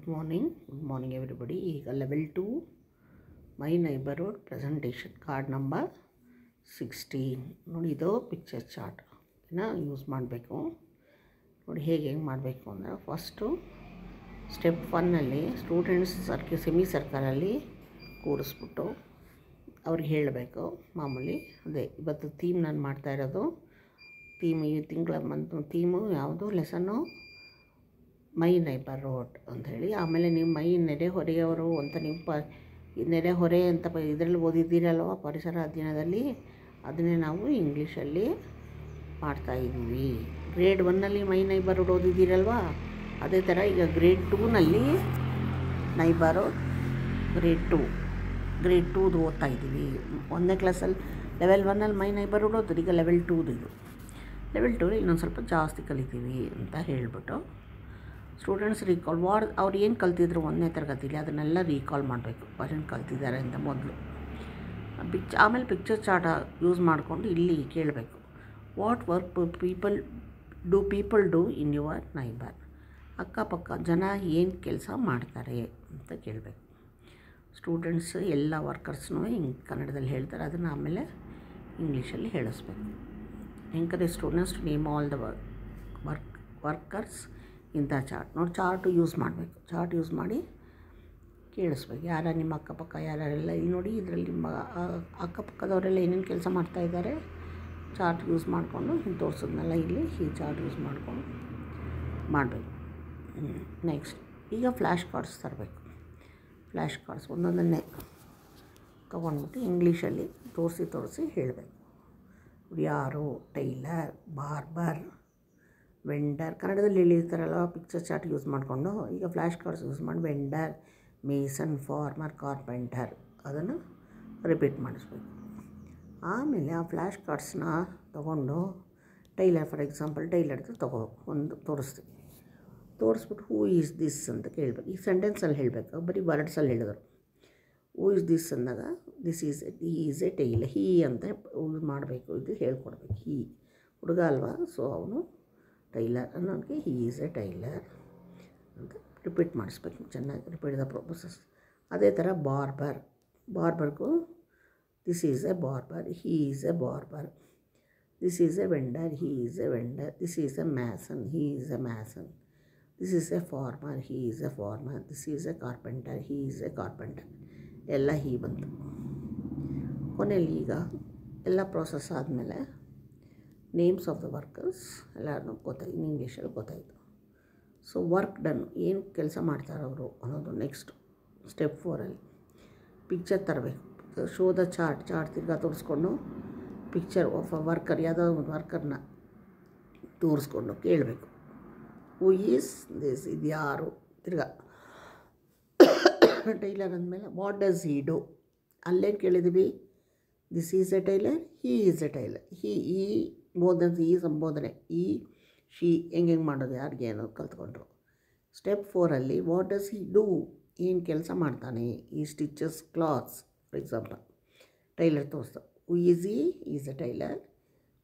Good morning everybody. ಈಗ level 2 ಮೈ neighbourhood presentation card number 16 ನೋಡಿ. ಇದು ಪಿಕ್ಚರ್ ಚಾರ್ಟ್ ಯೂಸ್ ಮಾಡಬೇಕು ನೋಡಿ. ಹೆಂಗೆ ಮಾಡಬೇಕು ಅಂದರೆ ಫಸ್ಟು ಸ್ಟೆಪ್ 1ನಲ್ಲಿ ಸ್ಟೂಡೆಂಟ್ಸ್ ಸೆಮಿ ಸರ್ಕಲಲ್ಲಿ ಕೂರಿಸ್ಬಿಟ್ಟು ಅವ್ರಿಗೆ ಹೇಳಬೇಕು. ಮಾಮೂಲಿ ಅದೇ ಇವತ್ತು ಥೀಮ್ ನಾನು ಮಾಡ್ತಾ ಇರೋದು. ಈ ತಿಂಗಳ ಥೀಮು ಯಾವುದು ಲೆಸನ್ನು ಮೈ ನೈಬರ್ಹುಡ್ ಅಂಥೇಳಿ. ಆಮೇಲೆ ನೀವು ಮೈ ನೆರೆಹೊರೆಯವರು ಅಂತ ನೀವು ನೆರೆಹೊರೆ ಅಂತ ಇದರಲ್ಲಿ ಓದಿದ್ದೀರಲ್ವ ಪರಿಸರ ಅಧ್ಯಯನದಲ್ಲಿ, ಅದನ್ನೇ ನಾವು ಇಂಗ್ಲೀಷಲ್ಲಿ ಮಾಡ್ತಾಯಿದ್ದೀವಿ. ಗ್ರೇಡ್ 1ನಲ್ಲಿ ಮೈ ನೈಬರ್ಹುಡ್ ಓದಿದ್ದೀರಲ್ವ, ಅದೇ ಥರ ಈಗ ಗ್ರೇಡ್ 2ನಲ್ಲಿ ನೈಬರ್ಹುಡ್ ಗ್ರೇಡ್ 2 ಓದ್ತಾಯಿದ್ದೀವಿ. 1ನೇ ಕ್ಲಾಸಲ್ಲಿ ಲೆವೆಲ್ 1ನಲ್ಲಿ ಮೈ ನೈಬರ್ಹುಡ್ ಓದಿದ್ರು. ಈಗ ಲೆವೆಲ್ 2 ಇದು. ಲೆವೆಲ್ 2 ಇನ್ನೊಂದು ಸ್ವಲ್ಪ ಜಾಸ್ತಿ ಕಲಿತೀವಿ ಅಂತ ಹೇಳಿಬಿಟ್ಟು ಸ್ಟೂಡೆಂಟ್ಸ್ ರೀಕಾಲ್ ಅವ್ರು ಏನು ಕಲ್ತಿದ್ರು 1ನೇ ತರಗತಿಲಿ ಅದನ್ನೆಲ್ಲ ರೀಕಾಲ್ ಮಾಡಬೇಕು. ಏನು ಕಲ್ತಿದ್ದಾರೆ ಅಂತ ಮೊದಲು ಆಮೇಲೆ ಪಿಕ್ಚರ್ ಚಾರ್ಟ್ ಯೂಸ್ ಮಾಡಿಕೊಂಡು ಇಲ್ಲಿ ಕೇಳಬೇಕು. What work people do in your neighbour. ಅಕ್ಕಪಕ್ಕ ಜನ ಏನು ಕೆಲಸ ಮಾಡ್ತಾರೆ ಅಂತ ಕೇಳಬೇಕು. ಸ್ಟೂಡೆಂಟ್ಸ್ ಎಲ್ಲ ವರ್ಕರ್ಸ್ನೂ ಹಿಂಗೆ ಕನ್ನಡದಲ್ಲಿ ಹೇಳ್ತಾರೆ, ಅದನ್ನು ಆಮೇಲೆ ಇಂಗ್ಲೀಷಲ್ಲಿ ಹೇಳಿಸ್ಬೇಕು. Encourage students to name all the workers ಇಂಥ ಚಾರ್ಟ್ ನೋಡಿ. ಚಾರ್ಟು ಯೂಸ್ ಮಾಡಬೇಕು. ಚಾರ್ಟ್ ಯೂಸ್ ಮಾಡಿ ಕೇಳಿಸ್ಬೇಕು. ಯಾರ ನಿಮ್ಮ ಅಕ್ಕಪಕ್ಕ ಯಾರೆಲ್ಲ ಇಲ್ಲಿ ನೋಡಿ, ಇದರಲ್ಲಿ ನಿಮ್ಮ ಅಕ್ಕಪಕ್ಕದವರೆಲ್ಲ ಏನೇನು ಕೆಲಸ ಮಾಡ್ತಾಯಿದ್ದಾರೆ ಚಾರ್ಟ್ ಯೂಸ್ ಮಾಡಿಕೊಂಡು ಹಿಂಗೆ ತೋರಿಸೋದ್ನೆಲ್ಲ ಇಲ್ಲಿ ಈ ಚಾರ್ಟ್ ಯೂಸ್ ಮಾಡಿಕೊಂಡು ಮಾಡಬೇಕು. ನೆಕ್ಸ್ಟ್ ಈಗ ಫ್ಲ್ಯಾಶ್ ಕಾರ್ಡ್ಸ್ ತರಬೇಕು. ಫ್ಲ್ಯಾಶ್ ಕಾರ್ಡ್ಸ್ ಒಂದೊಂದನ್ನೇ ತೊಗೊಂಡ್ಬಿಟ್ಟು ಇಂಗ್ಲೀಷಲ್ಲಿ ತೋರಿಸಿ ಹೇಳಬೇಕು. ಯಾರು ಟೈಲರ್, ಬಾರ್ಬರ್, ವೆಂಡರ್ ಕನ್ನಡದಲ್ಲಿ ಹೇಳಿರ್ತಾರಲ್ಲ ಪಿಕ್ಚರ್ ಚಾರ್ಟ್ ಯೂಸ್ ಮಾಡಿಕೊಂಡು. ಈಗ ಫ್ಲ್ಯಾಶ್ ಕಾರ್ಡ್ಸ್ ಯೂಸ್ ಮಾಡಿ ವೆಂಡರ್, ಮೇಸನ್, ಫಾರ್ಮರ್, ಕಾರ್ಪೆಂಟರ್ ಅದನ್ನು ರಿಪೀಟ್ ಮಾಡಿಸ್ಬೇಕು. ಆಮೇಲೆ ಆ ಫ್ಲ್ಯಾಶ್ ಕಾರ್ಡ್ಸ್ನ ತೊಗೊಂಡು ಟೈಲರ್ ಫಾರ್ ಎಕ್ಸಾಂಪಲ್ ಟೈಲರ್ದು ತೋರಿಸ್ಬಿಟ್ಟು ಹೂ ಈಸ್ ದಿಸ್ ಅಂತ ಕೇಳಬೇಕು. ಈ ಸೆಂಟೆನ್ಸಲ್ಲಿ ಹೇಳಬೇಕು, ಬರೀ ವರ್ಡ್ಸಲ್ಲಿ ಹೇಳಿದ್ರು. ಹೂ ಈಸ್ ದಿಸ್ ಅಂದಾಗ he is a tailor. He ಅಂತ ಮಾಡಬೇಕು, ಇದು ಹೇಳ್ಕೊಡ್ಬೇಕು. ಹೀ ಹುಡುಗ ಅಲ್ವಾ, ಸೊ ಅವನು ಟೈಲರ್ ಅನ್ನೋನಿಗೆ ಹೀ ಈಸ್ ಎ ಟೈಲರ್ ಅಂತ ರಿಪೀಟ್ ಮಾಡಿಸ್ಬೇಕು. ಚೆನ್ನಾಗಿ ರಿಪೀಟ್ ದ ಪ್ರೊಸೆಸ್. ಅದೇ ಥರ ಬಾರ್ಬರ್ಗೂ this is a barber, he is a barber. This is a vendor, he is a vendor. This is a mason, he is a mason. This is a farmer, he is a farmer. This is a carpenter, Hi is a carpenter. ಎಲ್ಲ ಹೀ ಬಂತು. ಕೊನೆಯಲ್ಲಿ ಈಗ ಎಲ್ಲ process ಆದಮೇಲೆ names of the workers ಎಲ್ಲರೂ ಗೊತ್ತಾಯ್ತು, ಇಂಗ್ಲೀಷಲ್ಲಿ ಗೊತ್ತಾಯಿತು. ಸೊ ವರ್ಕ್ ಡನ್, ಏನು ಕೆಲಸ ಮಾಡ್ತಾರೆ ಅವರು ಅನ್ನೋದು ನೆಕ್ಸ್ಟ್ ಸ್ಟೆಪ್ 4ಅಲ್ಲಿ ಪಿಕ್ಚರ್ ತರಬೇಕು. ಶೋ ದ ಚಾರ್ಟ್ ತಿರ್ಗಾ ತೋರಿಸ್ಕೊಂಡು ಪಿಕ್ಚರ್ ಆಫ್ ಅ ವರ್ಕರ್, ಯಾವುದೋ ಒಂದು ವರ್ಕರ್ನ ತೋರಿಸ್ಕೊಂಡು ಕೇಳಬೇಕು. ಹೂ ಈಸ್ ದಿಸ್, ಇದು ಯಾರು. ತಿರ್ಗಾ ಟೈಲರ್ ಅಂದಮೇಲೆ ವಾಟ್ ಡಸ್ ಹೀ ಡೂ. ಅಲ್ಲೇನು ಕೇಳಿದ್ದೀವಿ, this is a tailor, he is a tailor. ಈ ಸಂಬೋಧನೆ ಈ ಶಿ ಹೆಂಗೆ ಮಾಡೋದು, ಯಾರಿಗೆ ಅನ್ನೋದು ಕಲ್ತ್ಕೊಂಡ್ರು. ಸ್ಟೆಪ್ 4ಅಲ್ಲಿ ವಾಟ್ ಡಸ್ ಹಿ ಡೂ, ಏನು ಕೆಲಸ ಮಾಡ್ತಾನೆ. ಈ stitches clothes for example tailor ತೋರಿಸ್ತಾ. Who is a tailor.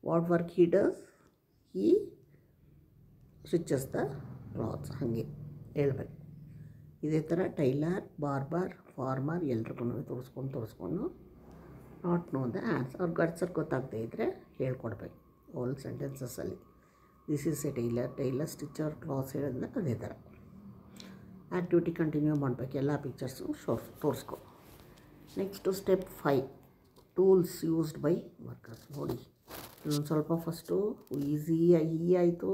What work he does, he stitches the clothes. ಹಾಗೆ ಹೇಳ್ಬೇಕು. ಇದೇ ಥರ ಟೈಲರ್, ಬಾರ್ಬರ್, ಫಾರ್ಮರ್ ಎಲ್ರಿಗೂ ತೋರಿಸ್ಕೊಂಡು ನಾಟ್ ನೋ ದ ಆನ್ಸರ್. ಅವ್ರಿಗೆ ಆನ್ಸರ್ ಗೊತ್ತಾಗದೇ ಇದ್ದರೆ ಹೇಳ್ಕೊಡ್ಬೇಕು ಆಲ್ ಸೆಂಟೆನ್ಸಸ್ಸಲ್ಲಿ. This is a tailor stitches clothes ಹೇಳಿದ್ರೆ ಅದೇ ಥರ ಆ್ಯಕ್ಟಿವಿಟಿ ಕಂಟಿನ್ಯೂ ಮಾಡಬೇಕು. ಎಲ್ಲ ಪಿಕ್ಚರ್ಸು ತೋರಿಸ್ಕೊ. Next step 5 tools used by workers ನೋಡಿ. ಇನ್ನೊಂದು ಸ್ವಲ್ಪ ಫಸ್ಟು ಈಸಿ ಈ ಆಯಿತು,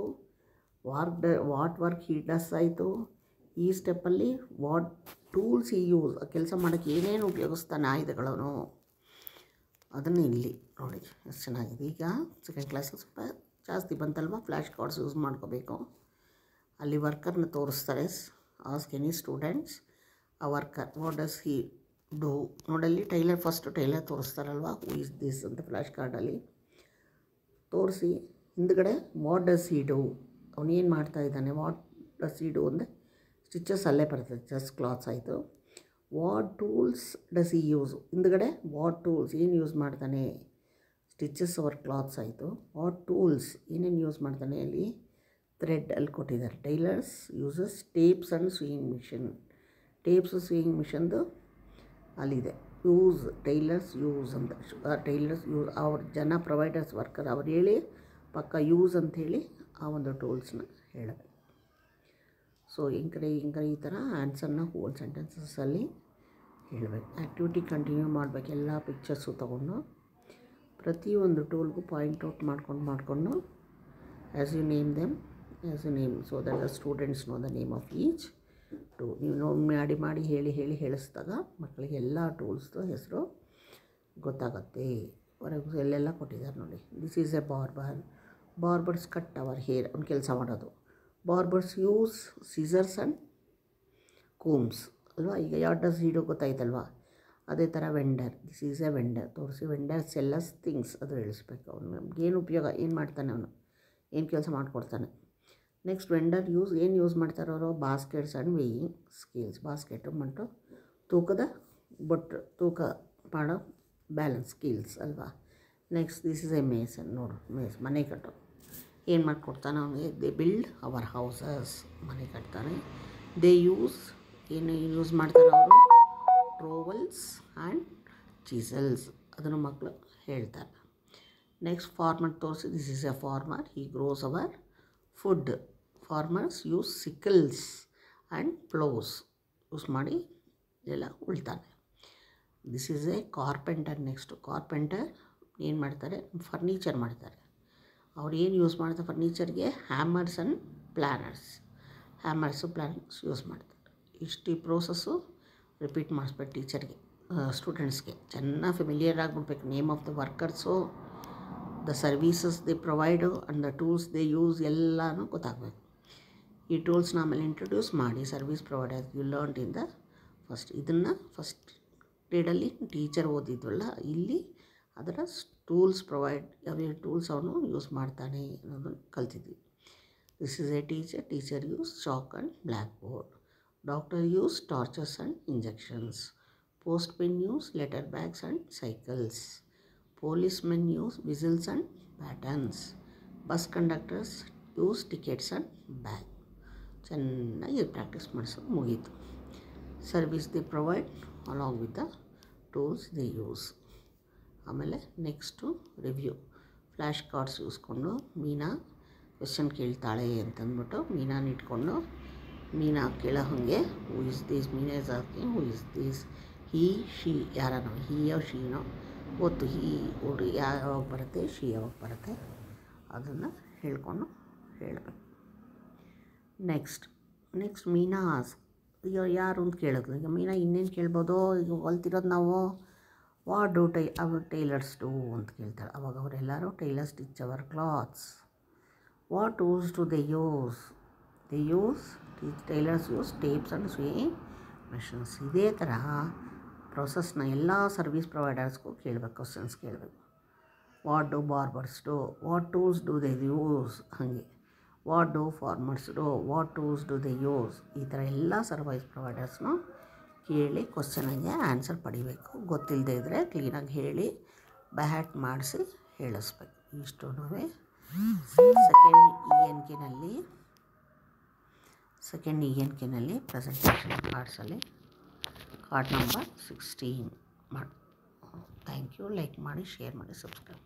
ವಾಟ್ ವರ್ಕ್ ಹಿ ಡಸ್ ಆಯಿತು. ಈ ಸ್ಟೆಪ್ಪಲ್ಲಿ ವಾಟ್ ಟೂಲ್ಸ್ ಈ ಯೂಸ್, ಕೆಲಸ ಮಾಡೋಕ್ಕೆ ಏನೇನು ಉಪಯೋಗಿಸ್ತಾನೆ ಆಯುಧಗಳನ್ನು ಅದನ್ನು ಇಲ್ಲಿ ನೋಡಿ ಎಷ್ಟು ಚೆನ್ನಾಗಿದೆ. ಈಗ ಸೆಕೆಂಡ್ ಕ್ಲಾಸಲ್ಲಿ ಸ್ವಲ್ಪ ಜಾಸ್ತಿ ಬಂತಲ್ವ, ಫ್ಲ್ಯಾಶ್ ಕಾರ್ಡ್ಸ್ ಯೂಸ್ ಮಾಡ್ಕೋಬೇಕು. ಅಲ್ಲಿ ವರ್ಕರ್ನ ತೋರಿಸ್ತಾರೆ. ಆಸ್ಕ್ ಎನಿ ಸ್ಟೂಡೆಂಟ್ಸ್ ಆ worker what does he do. ನೋಡಲ್ಲಿ ಟೈಲರ್ ಫಸ್ಟು ಟೈಲರ್ ತೋರಿಸ್ತಾರಲ್ವ, ಹೂ ಈಸ್ ದಿಸ್ ಅಂತ ಫ್ಲ್ಯಾಶ್ ಕಾರ್ಡಲ್ಲಿ ತೋರಿಸಿ ಹಿಂದ್ಗಡೆ ವಾಟ್ ಡಸ್ ಹಿ ಡೂ, ಅವನೇನು ಮಾಡ್ತಾಯಿದ್ದಾನೆ. ವಾಟ್ ಡಸ್ ಹಿ ಡೂ ಅಂದರೆ ಸ್ಟಿಚಸ್ ಅಲ್ಲೇ ಬರ್ತದೆ, ಜಸ್ಟ್ ಕ್ಲಾತ್ಸ್ ಆಯಿತು. What tools does he use, ಹಿಂದ್ಗಡೆ ವಾಟ್ ಟೂಲ್ಸ್ ಏನು ಯೂಸ್ ಮಾಡ್ತಾನೆ. ಸ್ಟಿಚಸ್ ಅವರ್ ಕ್ಲಾತ್ಸ್ ಆಯಿತು. ವಾಟ್ ಟೂಲ್ಸ್ ಏನೇನು ಯೂಸ್ ಮಾಡ್ತಾನೆ. ಅಲ್ಲಿ ಥ್ರೆಡ್ ಅಲ್ಲಿ ಕೊಟ್ಟಿದ್ದಾರೆ. Tailors uses tapes and sewing machine. Tapes sewing ಮಿಷನ್ದು ಅಲ್ಲಿದೆ. ಯೂಸ್ ಟೈಲರ್ಸ್ ಯೂಸ್ ಅಂತ ಟೈಲರ್ಸ್ ಯೂಸ್ ಅವ್ರ ಜನ ಪ್ರೊವೈಡರ್ಸ್ ವರ್ಕರ್ ಅವ್ರು ಹೇಳಿ ಪಕ್ಕ ಯೂಸ್ ಅಂಥೇಳಿ ಆ ಒಂದು ಟೂಲ್ಸ್ನ ಹೇಳಬೇಕು. ಸೊ ಹಿಂಗೆ ಈ ಥರ ಆನ್ಸರ್ನ ಹೋಲ್ ಸೆಂಟೆನ್ಸಸ್ಸಲ್ಲಿ ಹೇಳಬೇಕು. ಆ್ಯಕ್ಟಿವಿಟಿ ಕಂಟಿನ್ಯೂ ಮಾಡಬೇಕು. ಎಲ್ಲ ಪಿಕ್ಚರ್ಸು ತೊಗೊಂಡು ಪ್ರತಿಯೊಂದು ಟೂಲ್ಗೂ ಪಾಯಿಂಟ್ ಔಟ್ ಮಾಡಿಕೊಂಡು as you name them as you name so that the students know the name of each too. ನೀವು ಮಾಡಿ ಹೇಳಿಸಿದಾಗ ಮಕ್ಕಳಿಗೆ ಎಲ್ಲ ಟೂಲ್ಸ್ದು ಹೆಸರು ಗೊತ್ತಾಗುತ್ತೆ. ಹೊರಗೆ ಎಲ್ಲೆಲ್ಲ ಕೊಟ್ಟಿದ್ದಾರೆ ನೋಡಿ. This is a barbers cut our hair ಅವ್ನು ಕೆಲಸ ಮಾಡೋದು. Barbers use scissors and combs ಅಲ್ವಾ. ಈಗ ಯಾವ ಡಸ್ ಹೀಡೋ ಗೊತ್ತಾಯ್ತಲ್ವಾ. ಅದೇ ಥರ vendor, this is a vendor ತೋರಿಸಿ. ವೆಂಡರ್ ಸೆಲ್ಲಸ್ ಥಿಂಗ್ಸ್ ಅದು ಹೇಳಿಸ್ಬೇಕು. ಅವನು ಏನು ಉಪಯೋಗ ಏನು ಮಾಡ್ತಾನೆ, ಅವನು ಏನು ಕೆಲಸ ಮಾಡಿಕೊಡ್ತಾನೆ. ನೆಕ್ಸ್ಟ್ ವೆಂಡರ್ ಏನು ಯೂಸ್ ಮಾಡ್ತಾರೆ ಅವರು, baskets and weighing scales. Basket ಮಟ್ಟು ತೂಕದ ಬೊಟ್ಟು, ತೂಕ ಮಾಡೋ ಬ್ಯಾಲೆನ್ಸ್ ಸ್ಕೇಲ್ಸ್ ಅಲ್ವಾ. Next this is a mason. ನೋಡು ಮನೆ ಕಟ್ಟೋ ಏನು ಮಾಡಿಕೊಡ್ತಾನೆ ಅವನಿಗೆ. ದೇ ಬಿಲ್ಡ್ ಅವರ್ ಹೌಸಸ್, ಮನೆ ಕಟ್ತಾನೆ. ದೇ ಏನು ಯೂಸ್ ಮಾಡ್ತಾರೆ ಅವರು, ಟ್ರೋವಲ್ಸ್ ಆ್ಯಂಡ್ ಚೀಸಲ್ಸ್, ಅದನ್ನು ಮಕ್ಕಳು ಹೇಳ್ತಾರೆ. ನೆಕ್ಸ್ಟ್ ಫಾರ್ಮರ್ ತೋರಿಸಿ. This is a farmer, he grows our food. Farmers use sickles and ploughs use ಮಾಡಿ ಎಲ್ಲ ಉಳ್ತಾನೆ. This is a carpenter. Next carpenter ಏನು ಮಾಡ್ತಾರೆ, ಫರ್ನಿಚರ್ ಮಾಡ್ತಾರೆ. ಅವ್ರು ಏನು ಯೂಸ್ ಮಾಡ್ತಾರೆ ಫರ್ನಿಚರ್ಗೆ, hammers and planers. Hammers planers use ಮಾಡ್ತಾರೆ. ಇಷ್ಟು ಈ ಪ್ರೋಸೆಸ್ಸು ರಿಪೀಟ್ ಮಾಡಿಸ್ಬೇಕು ಟೀಚರ್ಗೆ, ಸ್ಟೂಡೆಂಟ್ಸ್ಗೆ ಚೆನ್ನಾಗಿ ಫೆಮಿಲಿಯರ್ ಆಗಿಬಿಡ್ಬೇಕು. Name of the workers, the services they provide and the tools they use ಎಲ್ಲನೂ ಗೊತ್ತಾಗಬೇಕು. ಈ ಟೂಲ್ಸ್ನ ಆಮೇಲೆ ಇಂಟ್ರೊಡ್ಯೂಸ್ ಮಾಡಿ service provider you learned in the first. ಇದನ್ನು ಫಸ್ಟ್ ಗ್ರೇಡಲ್ಲಿ ಟೀಚರ್ ಓದಿದ್ವಲ್ಲ, ಇಲ್ಲಿ ಅದರ ಟೂಲ್ಸ್ ಪ್ರೊವೈಡ್ ಯಾವ್ಯಾವ ಟೂಲ್ಸ್ ಅವನು ಯೂಸ್ ಮಾಡ್ತಾನೆ ಅನ್ನೋದನ್ನು ಕಲ್ತಿದ್ವಿ. This is a teacher use chalk and black board. Doctor use torches and injections. Postmen use letter bags and cycles. Policemen use whistles and patterns. Bus conductors use tickets and bag. ಚೆನ್ನಾಗಿ practice ಮಾಡಿಸೋದು ಮುಗೀತು. Service they provide along with the tools they use. ಆಮೇಲೆ next review. Flash cards ಯೂಸ್ಕೊಂಡು Meena question ಕೇಳ್ತಾಳೆ ಅಂತಂದ್ಬಿಟ್ಟು ಮೀನಾನ ಇಟ್ಕೊಂಡು ಮೀನಾ ಕೇಳೋ ಹಾಗೆ who is this, Meena is asking who is this, he she ಯಾರನೋ, ಹೀಯೋ ಶೀನೋ ಗೊತ್ತು. ಹೀ ಹುಡು ಯಾವಾಗ ಬರುತ್ತೆ, ಶಿ ಯಾವಾಗ ಬರುತ್ತೆ ಅದನ್ನು ಹೇಳ್ಕೊಂಡು ಹೇಳಬೇಕು. ನೆಕ್ಸ್ಟ್ ಮೀನಾ ಈಗ ಯಾರು ಅಂತ ಕೇಳಿದ್ರು. ಈಗ ಮೀನಾ ಇನ್ನೇನು ಕೇಳ್ಬೋದು, ಈಗ ಹೊಲ್ತಿರೋದು ನಾವು ವಾಟ್ ಡು ಟೈಲರ್ಸ್ ಡೂ ಅಂತ ಕೇಳ್ತಾರೆ. ಅವಾಗ ಅವರೆಲ್ಲರೂ tailors stitch our clothes. What tools do they use tailors use tapes and sewing machines. ಇದೇ ಥರ ಪ್ರೊಸೆಸ್ನ ಎಲ್ಲ ಸರ್ವಿಸ್ ಪ್ರೊವೈಡರ್ಸ್ಗೂ ಕೇಳಬೇಕು, ಕ್ವಶನ್ಸ್ ಕೇಳಬೇಕು. What do barbers do, what tools do they use, ಹಾಗೆ what do farmers do, what tools do they use. ಈ ಥರ ಎಲ್ಲ ಸರ್ವಿಸ್ ಪ್ರೊವೈಡರ್ಸ್ನು ಕೇಳಿ ಕ್ವಶನಿಗೆ ಆನ್ಸರ್ ಪಡಿಬೇಕು. ಗೊತ್ತಿಲ್ಲದೆ ಇದ್ದರೆ ಕ್ಲೀನಾಗಿ ಹೇಳಿ ಬ್ಯಾಟ್ ಮಾಡಿಸಿ ಹೇಳಿಸ್ಬೇಕು. ಇಷ್ಟು ಸೆಕೆಂಡ್ ಇ ಎನ್ ಕೆನಲ್ಲಿ ಪ್ರೆಸೆಂಟೇಷನ್ ಕಾರ್ಡ್ಸಲ್ಲಿ ಕಾರ್ಡ್ ನಂಬರ್ 16 ಮಾಡಿ. Thank you. ಲೈಕ್ ಮಾಡಿ, ಶೇರ್ ಮಾಡಿ, ಸಬ್ಸ್ಕ್ರೈಬ್.